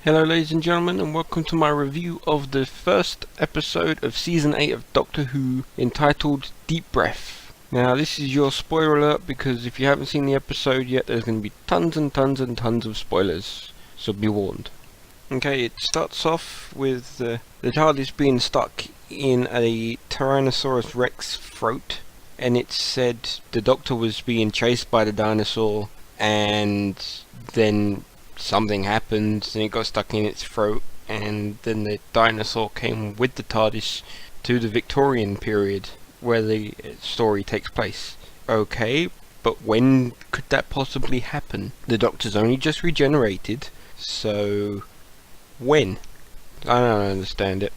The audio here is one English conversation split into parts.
Hello ladies and gentlemen, and welcome to my review of the first episode of Season 8 of Doctor Who, entitled Deep Breath. Now this is your spoiler alert, because if you haven't seen the episode yet, there's going to be tons and tons and tons of spoilers, so be warned. Okay, it starts off with the TARDIS being stuck in a Tyrannosaurus Rex throat, and it said the Doctor was being chased by the dinosaur, and then something happened and it got stuck in its throat, and then the dinosaur came with the TARDIS to the Victorian period where the story takes place. Okay, but when could that possibly happen? The Doctor's only just regenerated, so when? I don't understand it.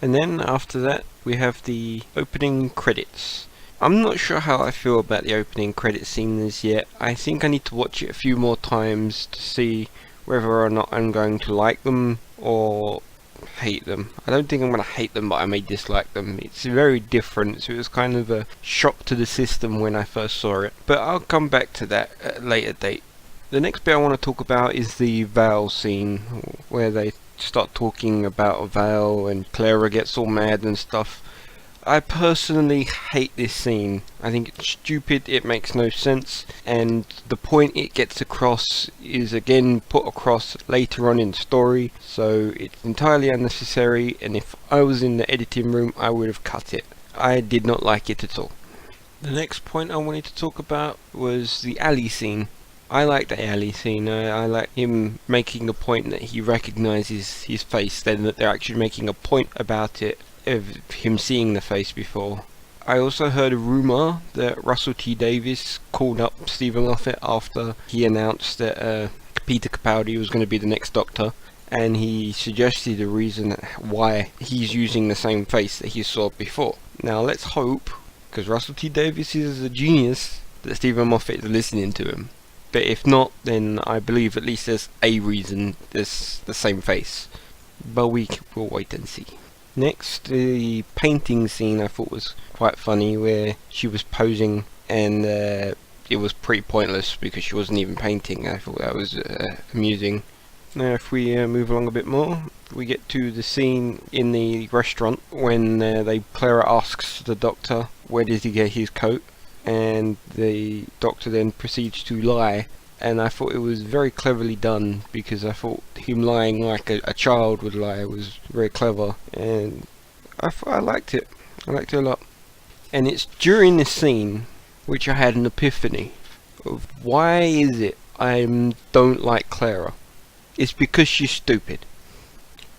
And then after that we have the opening credits. I'm not sure how I feel about the opening credit scenes yet. I think I need to watch it a few more times to see whether or not I'm going to like them or hate them. I don't think I'm going to hate them, but I may dislike them. It's very different, so it was kind of a shock to the system when I first saw it. But I'll come back to that at a later date. The next bit I want to talk about is the Val scene, where they start talking about Val and Clara gets all mad and stuff. I personally hate this scene. I think it's stupid, it makes no sense, and the point it gets across is again put across later on in the story, so it's entirely unnecessary, and if I was in the editing room I would have cut it. I did not like it at all. The next point I wanted to talk about was the alley scene. I like the alley scene. I like him making the point that he recognises his face, then that they're actually making a point about it, of him seeing the face before. I also heard a rumour that Russell T Davies called up Stephen Moffat after he announced that Peter Capaldi was going to be the next Doctor, and he suggested a reason why he's using the same face that he saw before. Now let's hope, because Russell T Davies is a genius, that Stephen Moffat is listening to him. But if not, then I believe at least there's a reason there's the same face. But we'll wait and see. Next, the painting scene I thought was quite funny, where she was posing and it was pretty pointless because she wasn't even painting. I thought that was amusing. Now if we move along a bit more, we get to the scene in the restaurant when Clara asks the Doctor where did he get his coat, and the Doctor then proceeds to lie. And I thought it was very cleverly done, because I thought him lying like a child would lie was very clever, and I liked it. I liked it a lot. And it's during this scene which I had an epiphany of why is it I don't like Clara. It's because she's stupid.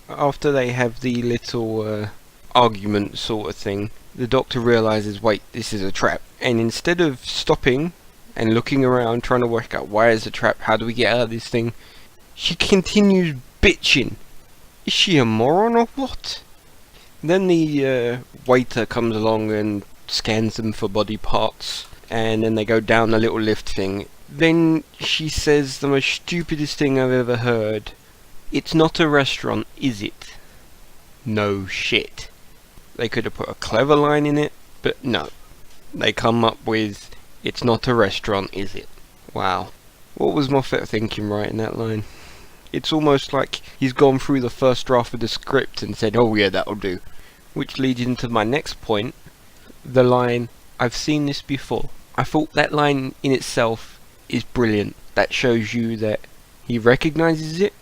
After they have the little argument sort of thing, the Doctor realises, wait, this is a trap, and instead of stopping and looking around trying to work out why is the trap, how do we get out of this thing, she continues bitching. Is she a moron or what? Then the waiter comes along and scans them for body parts, and then they go down the little lift thing. Then she says the most stupidest thing I've ever heard. It's not a restaurant, is it? No shit. They could have put a clever line in it, but no. They come up with, it's not a restaurant, is it? Wow. What was Moffat thinking writing that line? It's almost like he's gone through the first draft of the script and said, oh yeah, that'll do. Which leads into my next point, the line, I've seen this before. I thought that line in itself is brilliant. That shows you that he recognises it.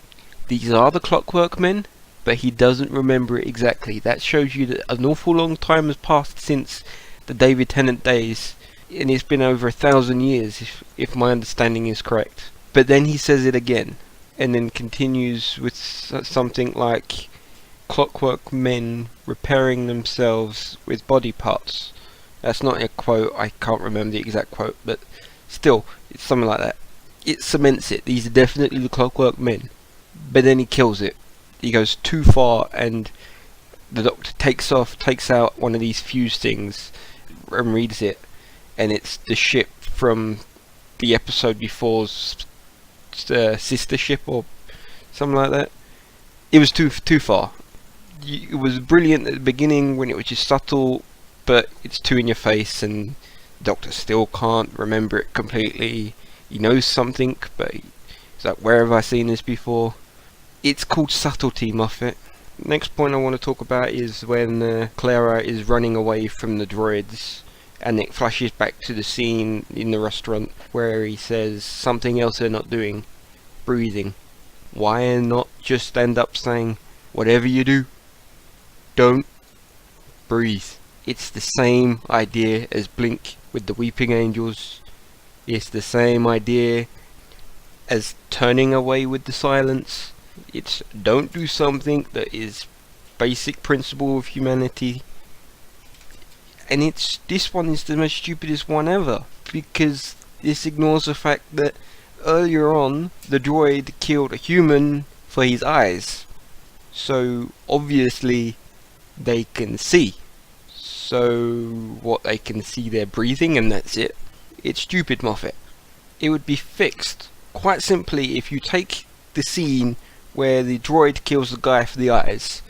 These are the Clockwork Men, but he doesn't remember it exactly. That shows you that an awful long time has passed since the David Tennant days, and it's been over 1,000 years if my understanding is correct. But then he says it again, and then continues with something like Clockwork Men repairing themselves with body parts. That's not a quote, I can't remember the exact quote, but still, it's something like that. It cements it, these are definitely the Clockwork Men. But then he kills it. He goes too far, and the Doctor takes out one of these fuse things and reads it, and it's the ship from the episode before's sister ship or something like that. It was too far. It was brilliant at the beginning when it was just subtle, but it's too in your face, and the Doctor still can't remember it completely. He knows something, but he's like, where have I seen this before? It's called subtlety, Moffat. Next point I want to talk about is when Clara is running away from the droids, and it flashes back to the scene in the restaurant where he says something else they're not doing: breathing. Why not just end up saying, whatever you do, don't breathe? It's the same idea as Blink with the weeping angels. It's the same idea as turning away with the silence. It's don't do something that is basic principle of humanity. And this one is the most stupidest one ever, because this ignores the fact that earlier on the droid killed a human for his eyes. So obviously they can see. So what, they can see their breathing and that's it? It's stupid, Moffat. It would be fixed quite simply if you take the scene where the droid kills the guy for the eyes,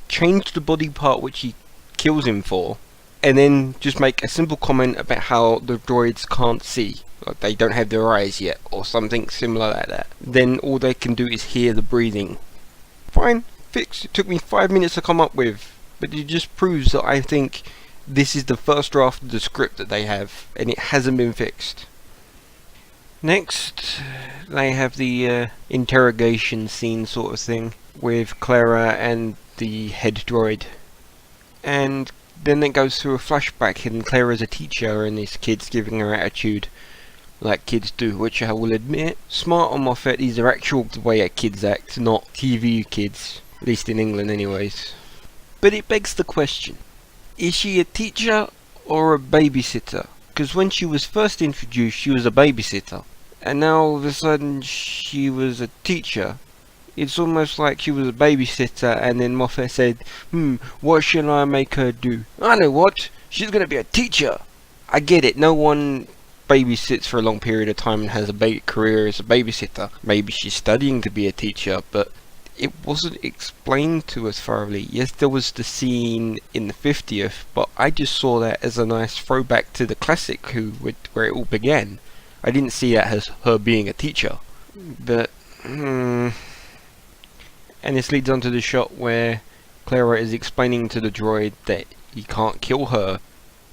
change the body part which he kills him for, and then just make a simple comment about how the droids can't see, like they don't have their eyes yet, or something similar like that. Then all they can do is hear the breathing. Fine, fixed. It took me 5 minutes to come up with, but it just proves that I think this is the first draft of the script that they have, and it hasn't been fixed. Next, they have the interrogation scene sort of thing with Clara and the head droid. And then it goes through a flashback, and Clara's a teacher and this kid's giving her attitude like kids do, which I will admit, smart on Moffat, these are actual the way kids act, not TV kids, at least in England anyways. But it begs the question, is she a teacher or a babysitter? Because when she was first introduced, she was a babysitter, and now all of a sudden she was a teacher. It's almost like she was a babysitter, and then Moffat said, what shall I make her do? I know what, she's gonna be a teacher! I get it, no one babysits for a long period of time and has a career as a babysitter. Maybe she's studying to be a teacher, but it wasn't explained to us thoroughly. Yes, there was the scene in the 50th, but I just saw that as a nice throwback to the classic where it all began. I didn't see that as her being a teacher. But, and this leads on to the shot where Clara is explaining to the droid that he can't kill her,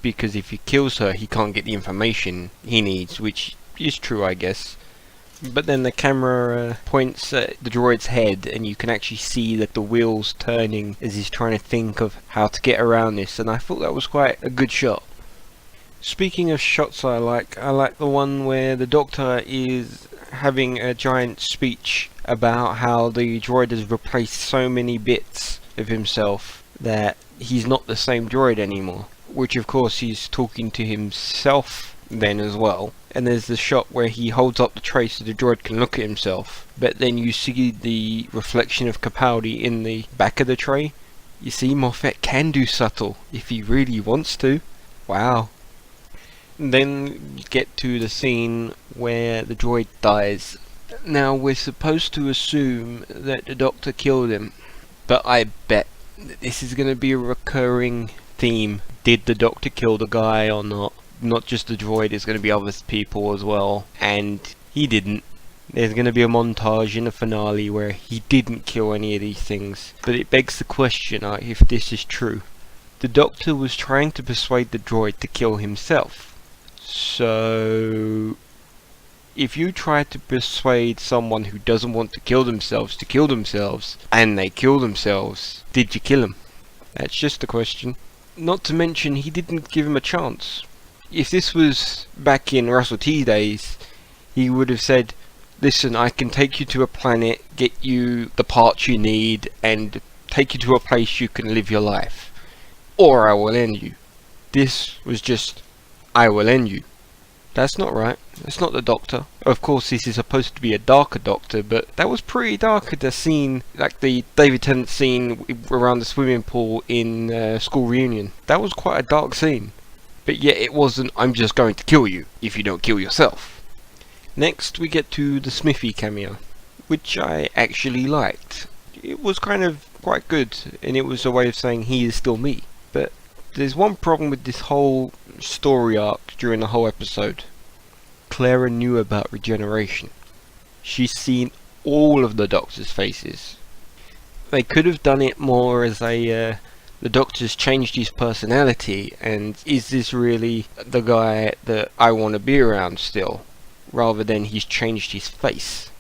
because if he kills her, he can't get the information he needs, which is true, I guess. But then the camera points at the droid's head, and you can actually see that the wheels turning as he's trying to think of how to get around this, and I thought that was quite a good shot. Speaking of shots I like the one where the Doctor is having a giant speech about how the droid has replaced so many bits of himself that he's not the same droid anymore. Which of course he's talking to himself then as well. And there's the shot where he holds up the tray so the droid can look at himself, but then you see the reflection of Capaldi in the back of the tray. You see, Moffat can do subtle if he really wants to. Wow. Then you get to the scene where the droid dies. Now we're supposed to assume that the Doctor killed him, but I bet that this is going to be a recurring theme. Did the Doctor kill the guy or not? Not just the droid, it's going to be other people as well. And he didn't. There's going to be a montage in the finale where he didn't kill any of these things. But it begs the question if this is true. The Doctor was trying to persuade the droid to kill himself. So if you try to persuade someone who doesn't want to kill themselves, and they kill themselves, did you kill him? That's just the question. Not to mention, he didn't give him a chance. If this was back in Russell T days, he would have said, listen, I can take you to a planet, get you the parts you need, and take you to a place you can live your life. Or I will end you. This was just, I will end you. That's not right. That's not the Doctor. Of course, this is supposed to be a darker Doctor, but that was pretty dark at the scene, like the David Tennant scene around the swimming pool in School Reunion. That was quite a dark scene. But yet it wasn't, I'm just going to kill you if you don't kill yourself. Next, we get to the Smithy cameo, which I actually liked. It was kind of quite good, and it was a way of saying he is still me. But there's one problem with this whole story arc during the whole episode. Clara knew about regeneration. She's seen all of the Doctor's faces. They could have done it more as a the Doctor's changed his personality, and is this really the guy that I want to be around still, rather than he's changed his face.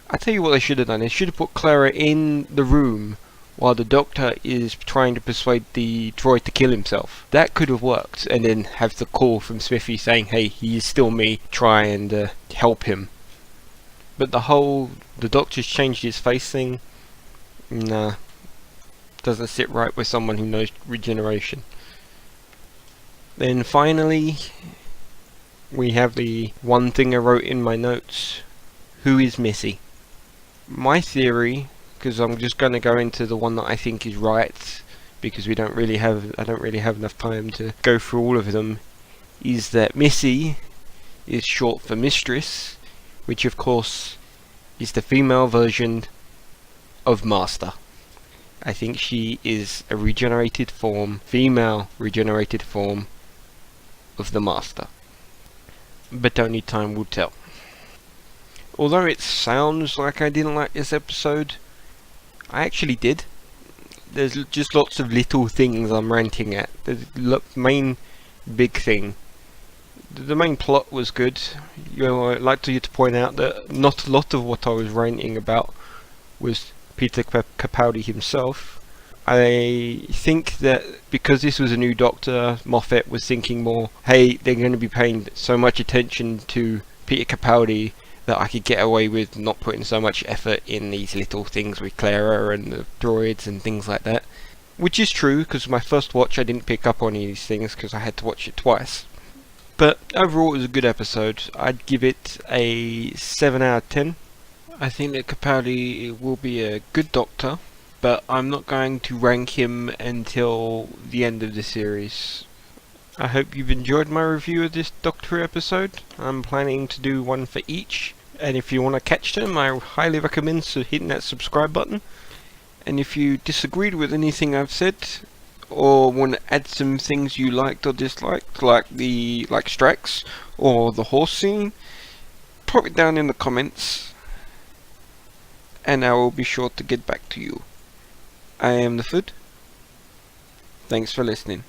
I tell you what they should have done. They should have put Clara in the room while the Doctor is trying to persuade the droid to kill himself. That could have worked, and then have the call from Smithy saying, hey, he is still me, try and help him. But the Doctor's changed his face thing, nah, doesn't sit right with someone who knows regeneration. Then finally, we have the one thing I wrote in my notes. Who is Missy? My theory, because I'm just going to go into the one that I think is right, because I don't really have enough time to go through all of them, is that Missy is short for mistress, which of course is the female version of Master. I think she is a regenerated form, female regenerated form of the Master. But only time will tell. Although it sounds like I didn't like this episode, I actually did. There's just lots of little things I'm ranting at. The main big thing. The main plot was good. I'd like to point out that not a lot of what I was ranting about was Peter Capaldi himself. I think that because this was a new Doctor, Moffat was thinking more, hey, they're going to be paying so much attention to Peter Capaldi that I could get away with not putting so much effort in these little things with Clara and the droids and things like that. Which is true, because my first watch I didn't pick up on any of these things because I had to watch it twice. But overall it was a good episode. I'd give it a 7 out of 10. I think that Capaldi will be a good Doctor, but I'm not going to rank him until the end of the series. I hope you've enjoyed my review of this Doctor episode. I'm planning to do one for each, and if you want to catch them, I highly recommend hitting that subscribe button. And if you disagreed with anything I've said, or want to add some things you liked or disliked, like Strax or the horse scene, pop it down in the comments, and I will be sure to get back to you. I am the Food. Thanks for listening.